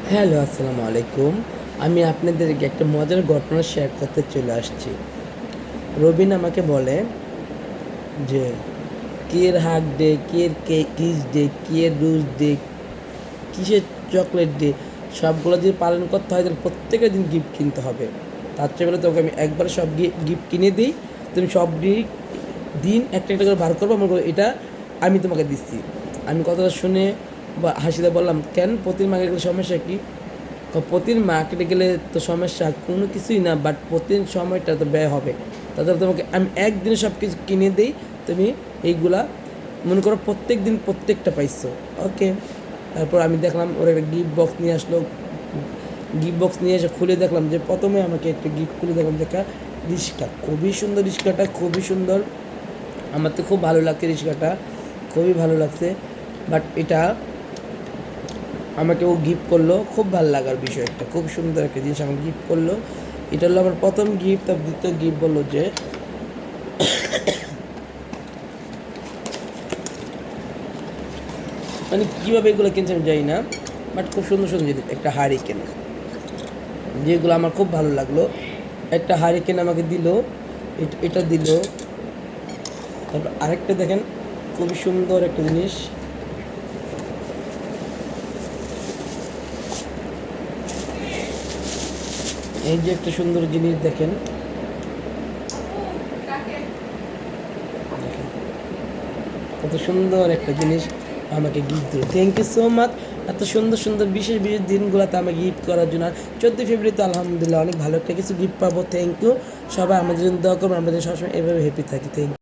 Hello, আসসালামু আলাইকুম। আমি আপনাদেরকে একটা মজার ঘটনা শেয়ার করতে চলে আসছি। রবিন আমাকে বলে যে, "কিয়ের হাগ ডে, কিয়ের কিস ডে, কিয়ের রোজ ডে, কিসের চকলেট ডে, সবগুলো যদি পালন করতে হয় তাহলে প্রত্যেকটা দিন গিফট কিনতে হবে। তার চেয়ে বলে তোকে আমি একবারে সব গিফট কিনে দিই, তুমি সব দিন একটা একটা করে বার করবো, মনে করো এটা আমি তোমাকে দিচ্ছি।" আমি কথাটা শুনে হাসিতে বললাম, "কেন প্রতিদিন মাকে গেলে সমস্যা কী?" প্রতিদিন মার্কেটে গেলে তো সমস্যা কোনো কিছুই না, বাট প্রতিদিন সময়টা তো ব্যয় হবে। তাছাড়া তোমাকে আমি একদিনে সব কিছু কিনে দিই, তুমি এইগুলা মনে করো প্রত্যেক দিন প্রত্যেকটা পাইছো। ওকে। তারপর আমি দেখলাম ওরা একটা গিফট বক্স নিয়ে আসলো। গিফট বক্স নিয়ে এসে খুলে দেখলাম যে প্রথমে আমাকে একটা গিফট খুলে দেখলাম দেখা রিক্সা, খুবই সুন্দর রিক্সাটা, খুবই সুন্দর। আমার তো খুব ভালো লাগছে রিক্সাটা, খুবই ভালো লাগছে। বাট এটা আমাকে ও গিফট করলো, খুব ভালো লাগার বিষয়, একটা খুব সুন্দর একটা জিনিস আমাকে গিফট করলো। এটা হলো আমার প্রথম গিফট। তার দ্বিতীয় গিফট বললো যে মানে কীভাবে এগুলো কিনছে আমি জানি না, বাট খুব সুন্দর সুন্দর জিনিস। একটা হারিকেন, যেগুলো আমার খুব ভালো লাগলো। একটা হারিকেন আমাকে দিল, এটা দিল। তারপর আরেকটা দেখেন, খুবই সুন্দর একটা জিনিস। এই যে একটা সুন্দর জিনিস দেখেন, কত সুন্দর একটা জিনিস আমাকে গিফট দিল। থ্যাংক ইউ সো মাচ এত সুন্দর সুন্দর বিশেষ বিশেষ দিনগুলোতে আমাকে গিফট করার জন্য। 14 ফেব্রুয়ারি তো আলহামদুলিল্লাহ অনেক ভালো একটা কিছু গিফট পাবো। Thank you. সবাই আমাদের জন্য দোয়া করবো, আমরা যেন সবসময় এভাবে হ্যাপি থাকি। Thank you.